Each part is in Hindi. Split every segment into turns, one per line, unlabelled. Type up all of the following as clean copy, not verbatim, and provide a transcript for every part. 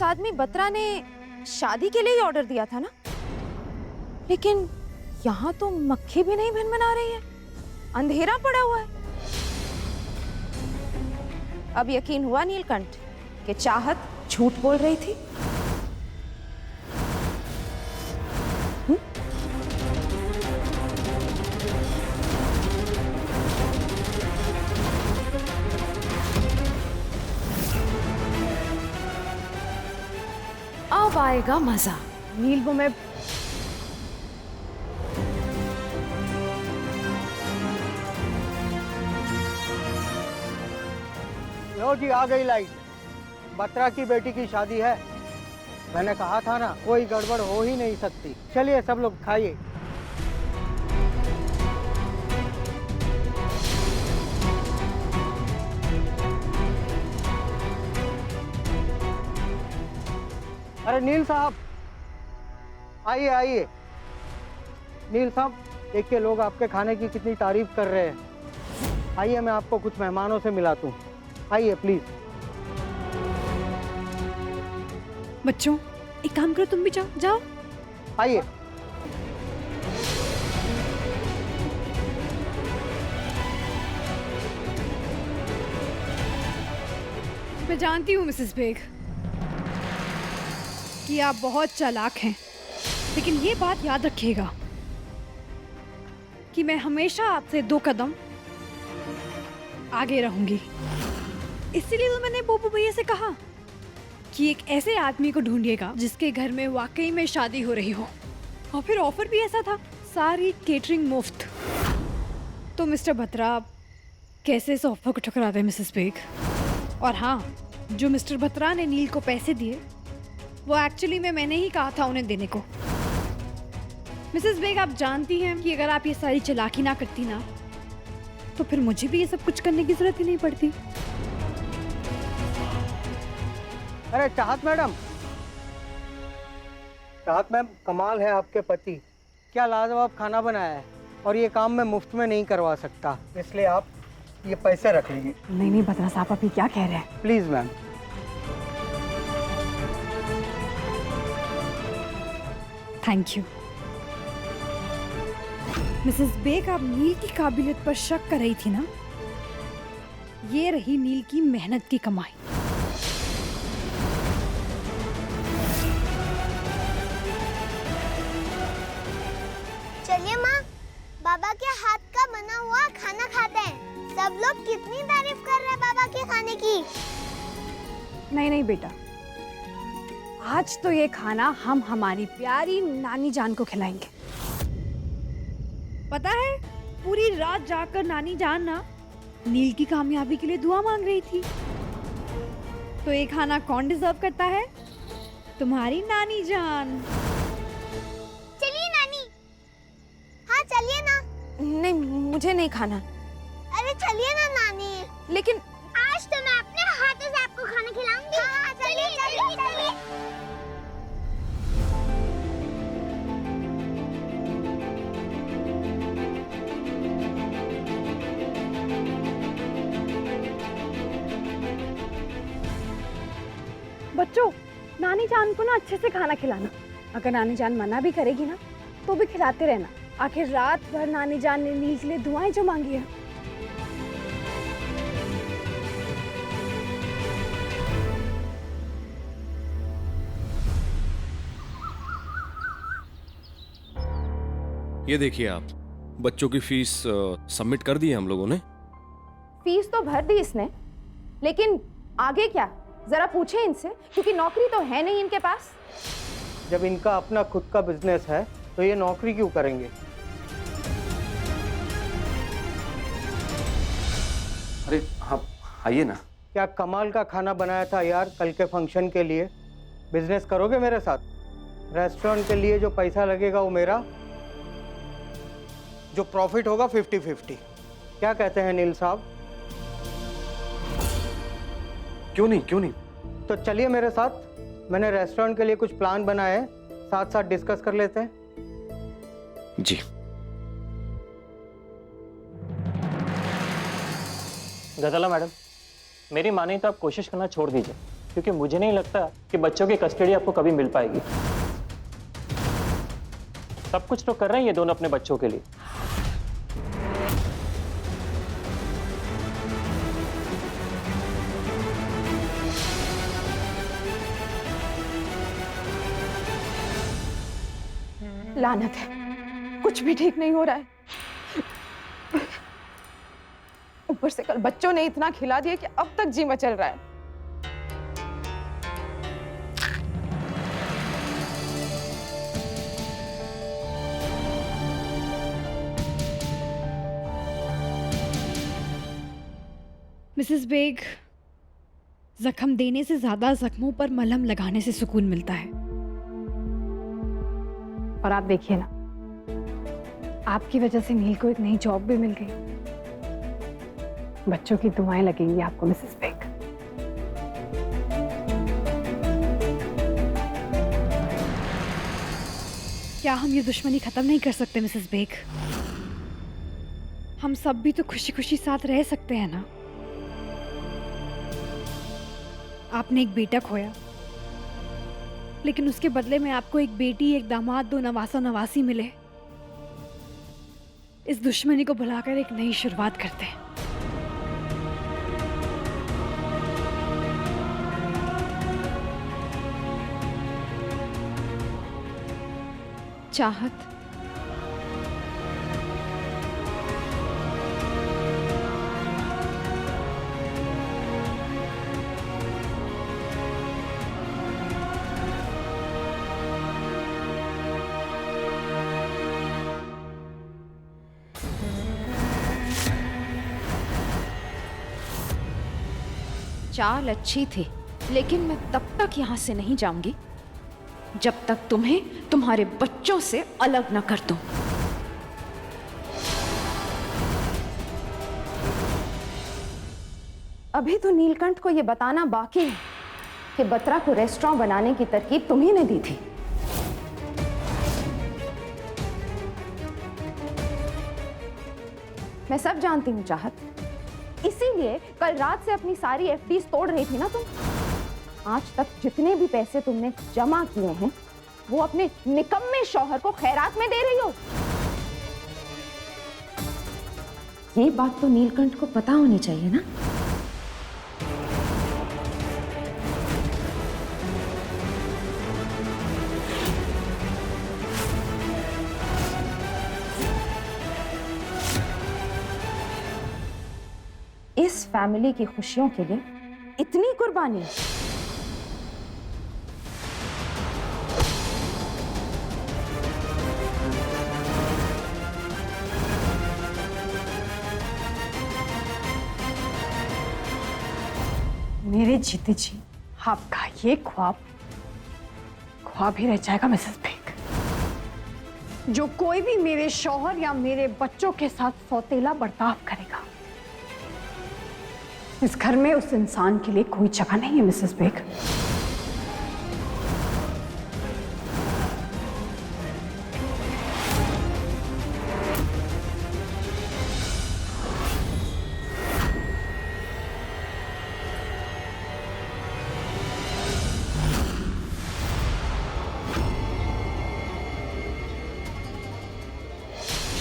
उस आदमी बत्रा ने शादी के लिए ही ऑर्डर दिया था ना, लेकिन यहाँ तो मक्खी भी नहीं भिनभिना रही है, अंधेरा पड़ा हुआ है। अब यकीन हुआ नीलकंठ कि चाहत झूठ बोल रही थी।
अब आएगा मजा। नील वो मैं
लो जी, आ गई लाइट। बत्रा की बेटी की शादी है। मैंने कहा था ना, कोई गड़बड़ हो ही नहीं सकती। चलिए सब लोग खाइए। अरे नील साहब, आइए आइए। नील साहब, देखिए लोग आपके खाने की कितनी तारीफ कर रहे हैं। आइए मैं आपको कुछ मेहमानों से मिलाता हूँ। आइए प्लीज।
बच्चों एक काम करो, तुम भी जाओ जाओ।
आइए।
मैं जानती हूँ मिसेस बेग कि आप बहुत चालाक हैं, लेकिन ये बात याद रखिएगा कि मैं हमेशा आपसे 2 कदम आगे रहूंगी। इसीलिए तो मैंने बोबू भैया से कहा कि एक ऐसे आदमी को ढूंढिएगा जिसके घर में वाकई में शादी हो रही हो, और फिर ऑफर भी ऐसा था, सारी केटरिंग मुफ्त। तो मिस्टर बत्रा कैसे इस ऑफर को ठुकरा दे मिसेस बेग। और हाँ, जो मिस्टर बत्रा ने नील को पैसे दिए वो एक्चुअली में मैंने ही कहा था उन्हें देने को। मिसेस बेग आप जानती हैं कि अगर आप ये सारी चालाकी ना करती ना, तो फिर मुझे भी ये सब कुछ करने की जरूरत ही नहीं पड़ती।
अरे चाहत मैडम, चाहत मैम, कमाल है आपके पति। क्या लाजवाब खाना बनाया है, और ये काम मैं मुफ्त में नहीं करवा सकता, इसलिए आप ये पैसे रख लीजिए।
नहीं नहीं बत्रा साहब, अभी क्या कह रहे हैं?
Please ma'am.
Thank you. Mrs Beg, आप नील की काबिलियत पर शक कर रही थी ना? ये रही नील की मेहनत की कमाई।
चलिए माँ, बाबा के हाथ का बना हुआ खाना खाते हैं। सब लोग कितनी तारीफ कर रहे हैं बाबा के खाने की।
नहीं नहीं बेटा, आज तो ये खाना हम हमारी प्यारी नानी जान को खिलाएंगे। पता है, पूरी रात जाकर नानी जान ना नील की कामयाबी के लिए दुआ मांग रही थी। तो ये खाना कौन डिजर्व करता है? तुम्हारी नानी जान।
चलिए नानी। हाँ चलिए ना।
नहीं, मुझे नहीं खाना।
अरे चलिए ना नानी।
लेकिन
आज तो मैं अपने हाथों से आपको खाना खिलाऊंगी। हाँ चलिए चलिए चलिए।
बच्चों, नानी जान को ना अच्छे से खाना खिलाना। अगर नानी जान मना भी करेगी ना, तो भी खिलाते रहना। आखिर रात भर नानी जान ने नील के लिए दुआएं जो मांगी है।
ये देखिए आप, बच्चों की फीस सबमिट कर दी है हम लोगों ने।
फीस तो भर दी इसने, लेकिन आगे क्या, जरा पूछे इनसे, क्योंकि नौकरी तो है नहीं इनके पास।
जब इनका अपना खुद का बिजनेस है तो ये नौकरी क्यों करेंगे?
अरे हाँ, आइए ना।
क्या कमाल का खाना बनाया था यार कल के फंक्शन के लिए। बिजनेस करोगे मेरे साथ? रेस्टोरेंट के लिए जो पैसा लगेगा वो मेरा, जो प्रॉफिट होगा 50-50। क्या कहते हैं नील साहब?
क्यों नहीं, क्यों नहीं।
तो चलिए मेरे साथ, मैंने रेस्टोरेंट के लिए कुछ प्लान बनाए हैं, साथ साथ डिस्कस कर लेते हैं।
जी।
गजाला मैडम, मेरी माने तो आप कोशिश करना छोड़ दीजिए। क्योंकि मुझे नहीं लगता कि बच्चों की कस्टडी आपको कभी मिल पाएगी। सब कुछ तो कर रहे हैं ये दोनों अपने बच्चों के लिए।
लानत है, कुछ भी ठीक नहीं हो रहा है। ऊपर से कल बच्चों ने इतना खिला दिया कि अब तक जी मचल रहा है।
मिसेस बेग, जख्म देने से ज्यादा जख्मों पर मलहम लगाने से सुकून मिलता है। और आप देखिए ना, आपकी वजह से नील को एक नई जॉब भी मिल गई। बच्चों की दुआएं लगेंगी आपको मिसेस बेग। क्या हम ये दुश्मनी खत्म नहीं कर सकते मिसेस बेग? हम सब भी तो खुशी खुशी साथ रह सकते हैं ना। आपने एक बेटा खोया, लेकिन उसके बदले में आपको एक बेटी, एक दामाद, 2 नवासा नवासी मिले। इस दुश्मनी को भुलाकर एक नई शुरुआत करते हैं।
चाहत, चाल अच्छी थी, लेकिन मैं तब तक यहां से नहीं जाऊंगी जब तक तुम्हें तुम्हारे बच्चों से अलग न कर दूं। अभी तो नीलकंठ को यह बताना बाकी है कि बत्रा को रेस्टोरेंट बनाने की तरकीब तुम्ही ने दी थी। मैं सब जानती हूं चाहत, इसीलिए कल रात से अपनी सारी एफडीज तोड़ रही थी ना तुम। आज तक जितने भी पैसे तुमने जमा किए हैं वो अपने निकम्मे शौहर को खैरात में दे रही हो। ये बात तो नीलकंठ को पता होनी चाहिए ना। इस फैमिली की खुशियों के लिए इतनी कुर्बानी।
मेरे जीते जी आपका ये ख्वाब ही रह जाएगा मिसेस बेग। जो कोई भी मेरे शौहर या मेरे बच्चों के साथ सौतेला बर्ताव करेगा, इस घर में उस इंसान के लिए कोई जगह नहीं है मिसेस बेग।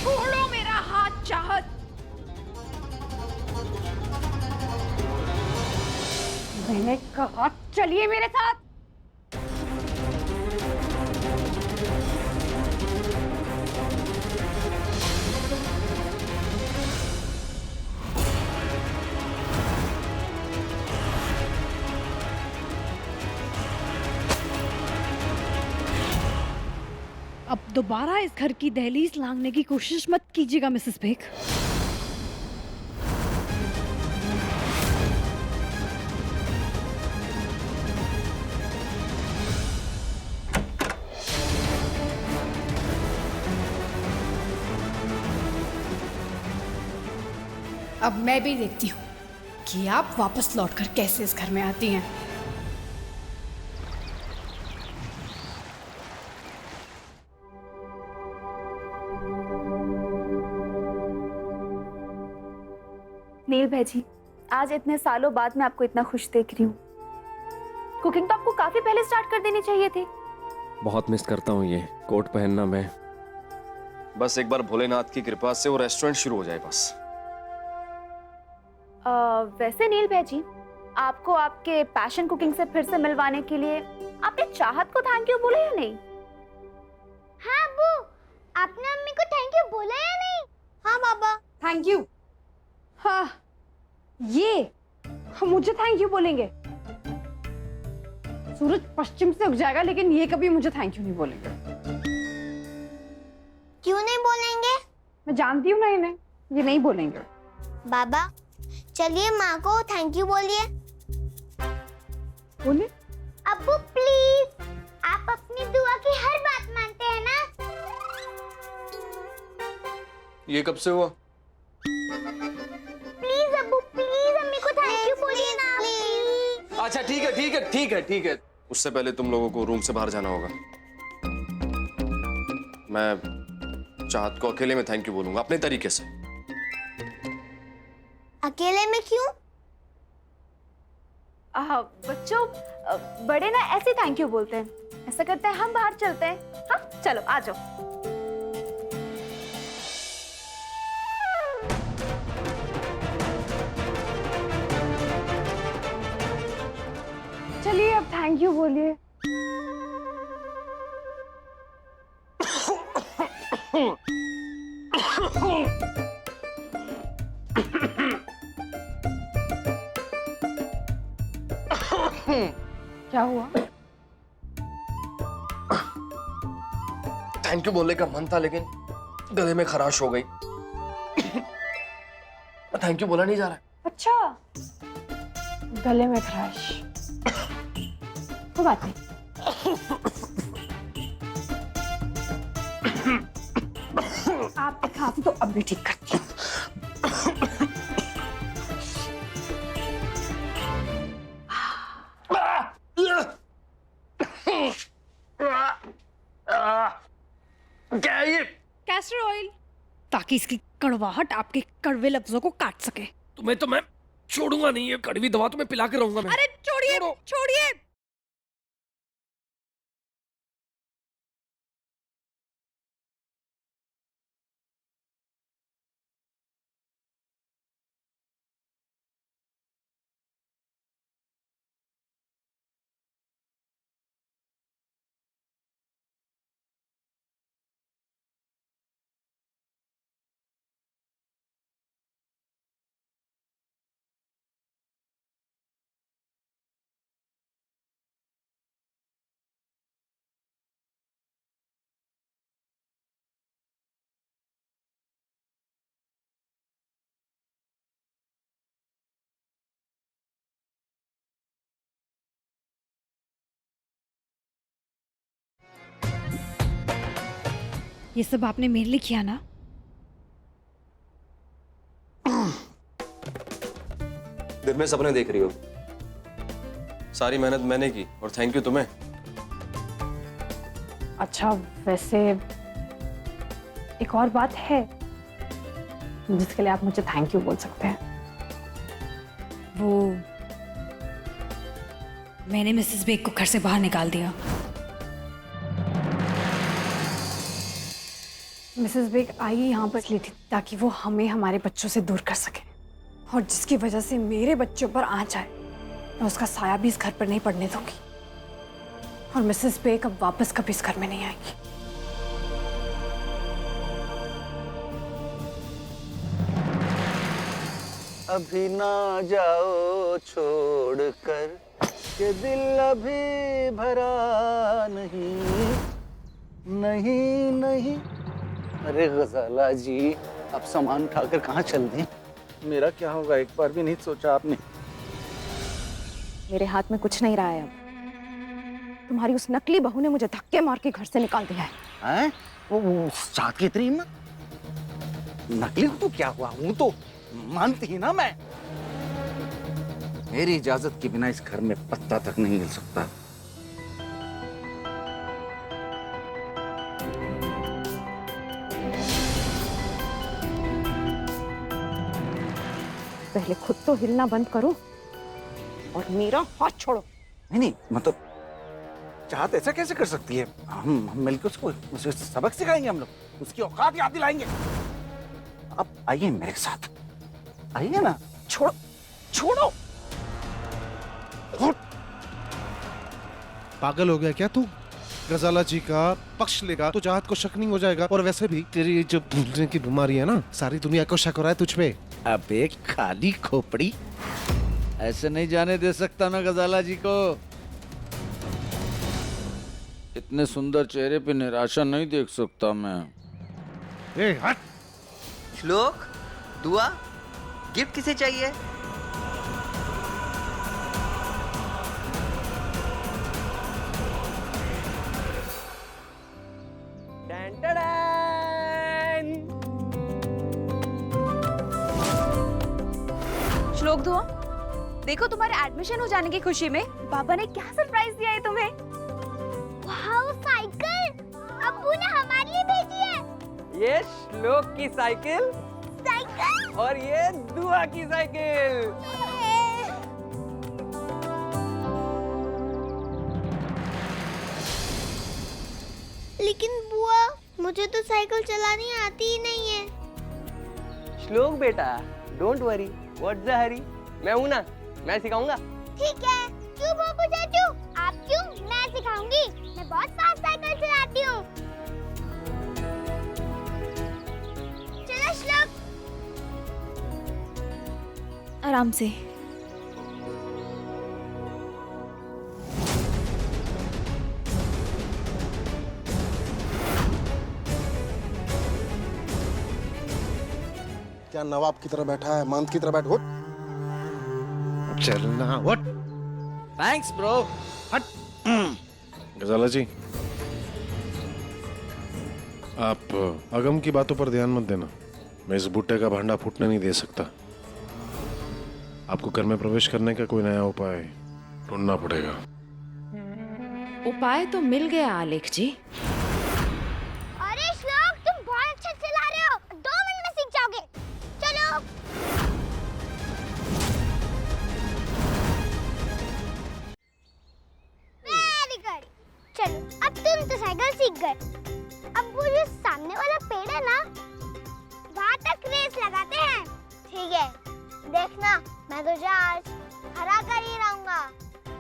छोड़ो मेरा हाथ चाहत।
मैंने कहा चलिए मेरे साथ। अब दोबारा इस घर की दहलीज लांघने की कोशिश मत कीजिएगा मिसेस बेग। अब मैं भी देखती हूँ कि आप वापस लौटकर कैसे इस घर में आती हैं।
नील भाई जी, आज इतने सालों बाद मैं आपको इतना खुश देख रही हूँ।
कुकिंग तो आपको काफी पहले स्टार्ट कर देनी चाहिए थी।
बहुत मिस करता हूँ ये कोट पहनना मैं। बस एक बार भोलेनाथ की कृपा से वो रेस्टोरेंट शुरू हो जाए बस।
वैसे नील भाई जी, आपको आपके पैशन कुकिंग से फिर से मिलवाने के लिए आपने चाहत को थैंक यू बोला या नहीं?
हाँ अब्बू, आपने अम्मी को थैंक यू बोला या नहीं? हाँ बाबा।
Thank you. हाँ, ये मुझे थैंक यू बोलेंगे। सूरज पश्चिम से उग जाएगा लेकिन ये कभी मुझे थैंक यू नहीं बोलेंगे।
क्यों नहीं बोलेंगे?
मैं जानती हूँ ना इन्हें, ये नहीं बोलेंगे।
बाबा चलिए माँ को थैंक यू बोलिए।
बोले?
अब्बू प्लीज, आप अपनी दुआ की हर बात मानते हैं ना?
ये कब से हुआ?
प्लीज अब्बू प्लीज अम्मी को थैंक यू बोलिए ना प्लीज।
अच्छा ठीक है ठीक है ठीक है ठीक है। उससे पहले तुम लोगों को रूम से बाहर जाना होगा। मैं चाहत को अकेले में थैंक यू बोलूंगा अपने तरीके से।
अकेले में क्यों?
बच्चों, बड़े ना ऐसे थैंक यू बोलते हैं। ऐसा करते हैं हम बाहर चलते हैं। हाँ चलो आ जाओ। चलिए अब थैंक यू बोलिए। क्या हुआ?
थैंक यू बोलने का मन था लेकिन गले में खराश हो गई। थैंक यू बोला नहीं जा रहा है।
अच्छा, गले में खराश। कोई बात नहीं। आप खांसी तो अब भी ठीक करती हैं।
क्या है ये?
कैस्टर ऑयल, ताकि इसकी कड़वाहट आपके कड़वे लफ्जों को काट सके।
तुम्हें तो मैं छोड़ूंगा नहीं, ये कड़वी दवा तो मैं पिला के रहूंगा मैं।
अरे छोड़िए
छोड़ो।
छोड़िए। ये सब आपने मेरे लिए किया ना?
दिन में सपने देख रही हो। सारी मेहनत मैंने की और थैंक यू तुम्हें।
अच्छा वैसे एक और बात है जिसके लिए आप मुझे थैंक यू बोल सकते हैं।
वो मैंने मिसेस बेग को घर से बाहर निकाल दिया।
मिसेस बेग आई यहाँ पर इसलिए थी ताकि वो हमें हमारे बच्चों से दूर कर सके, और जिसकी वजह से मेरे बच्चों पर आँच आए मैं उसका साया भी इस घर पर नहीं पड़ने दूंगी। और मिसेस बेग अब वापस कभी इस घर में नहीं आएगी।
अभी ना जाओ छोड़कर, ये दिल अभी भरा नहीं। नहीं नहीं, अरे गजाला जी, आप सामान उठाकर कहाँ चल दें? मेरा क्या होगा एक बार भी नहीं सोचा आपने?
मेरे हाथ में कुछ नहीं रहा है अब। तुम्हारी उस नकली बहू ने मुझे धक्के मार के घर से निकाल दिया है।
हैं? वो चाहत की इतनी हिम्मत? नकली तो क्या हुआ, वो तो मानती ही ना। मैं मेरी इजाजत के बिना इस घर में पत्ता तक नहीं हिल सकता।
पहले खुद तो हिलना बंद करो और मेरा हाथ छोड़ो।
नहीं मतलब चाहत ऐसा कैसे कर सकती है? हम मिलकर उसको उसे सबक सिखाएंगे, हम लोग उसकी औकात याद दिलाएंगे। अब आइए मेरे साथ, आइए ना। छोड़ो छोड़ो।
पागल हो गया क्या तू? गजाला जी का पक्ष लेगा तो चाहत को शक नहीं हो जाएगा, और वैसे भी तेरी ये जो भूलने की बीमारी है ना, सारी दुनिया को शक हो रहा है तुझ पे।
अबे खाली खोपड़ी, ऐसे नहीं जाने दे सकता मैं गजाला जी को। इतने सुंदर चेहरे पे निराशा नहीं देख सकता मैं।
ए हट।
श्लोक, दुआ, गिफ्ट किसे चाहिए?
श्लोक दुआ, देखो तुम्हारे एडमिशन हो जाने की खुशी में बाबा ने क्या सरप्राइज दिया है तुम्हें।
वाओ, साइकिल अब्बू ने हमारे लिए भेजी है।
ये श्लोक की साइकिल
साइकिल
और ये दुआ की साइकिल।
लेकिन बुआ, मुझे तो साइकिल चलानी आती ही नहीं है।
श्लोक बेटा, डोंट वरी, व्हाट्स द हरी, मैं हूं ना, मैं सिखाऊंगा।
ठीक है, क्यों बाबू चाचू, आप क्यों, मैं सिखाऊंगी। मैं बहुत फास्ट साइकिल चलाती हूँ। चलो श्लोक।
आराम से।
क्या नवाब की तरह बैठा है, मांद की तरह बैठ। उठ चलना, उठ।
Thanks bro.
हट। गजाला जी, आप अगम की बातों पर ध्यान मत देना। मैं इस बूटे का भांडा फूटने नहीं दे सकता। आपको घर में प्रवेश करने का कोई नया उपाय ढूंढना पड़ेगा।
उपाय तो मिल गया आलेख जी।
अरे श्लोक, तुम बहुत अच्छा चला रहे हो, 2 मिनट में सीख जाओगे। चलो। Very good. चलो, अब तुम तो साइकिल सीख गए। अब वो जो सामने वाला पेड़ है ना, वहाँ तक रेस लगाते हैं। ठीक है, देखना, मैं तुझे आज हरा कर ही रहूंगा।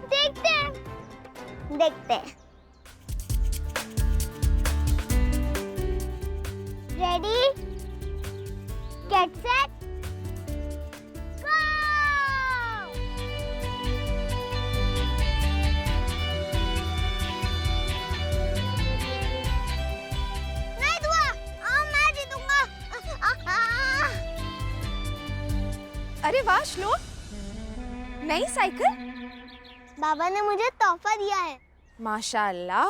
देखते हैं, देखते हैं। रेडी, गेट सेट, गो! नहीं दुआ, मैं जीतूंगा।
अरे वाह श्लोक, नई साइकिल।
बाबा ने मुझे तोहफा दिया है।
माशाल्लाह।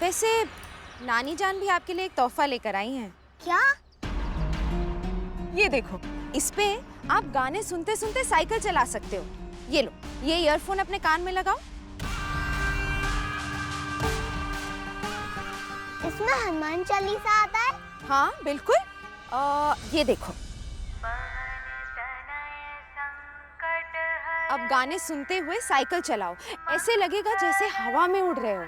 वैसे नानी जान भी आपके लिए एक तोहफा लेकर आई हैं।
क्या?
ये देखो, इस पे आप गाने सुनते सुनते साइकिल चला सकते हो। ये लो, ये ईयरफोन अपने कान में लगाओ।
इसमें हनुमान चालीसा आता है?
हाँ बिल्कुल। ये देखो, अब गाने सुनते हुए साइकिल चलाओ। ऐसे लगेगा जैसे हवा में उड़ रहे हो।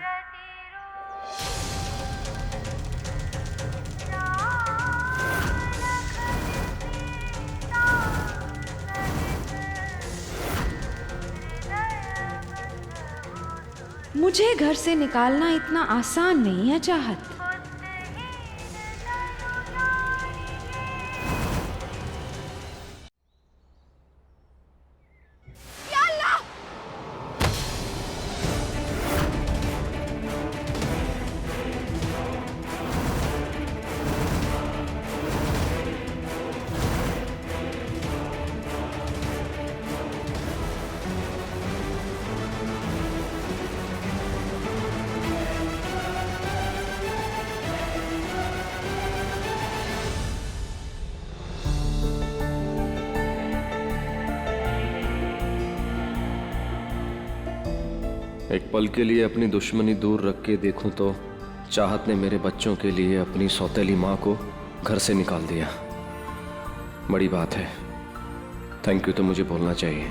मुझे घर से निकालना इतना आसान नहीं है चाहत।
एक पल के लिए अपनी दुश्मनी दूर रख के देखूं तो चाहत ने मेरे बच्चों के लिए अपनी सौतेली माँ को घर से निकाल दिया। बड़ी बात है। थैंक यू तो मुझे बोलना चाहिए।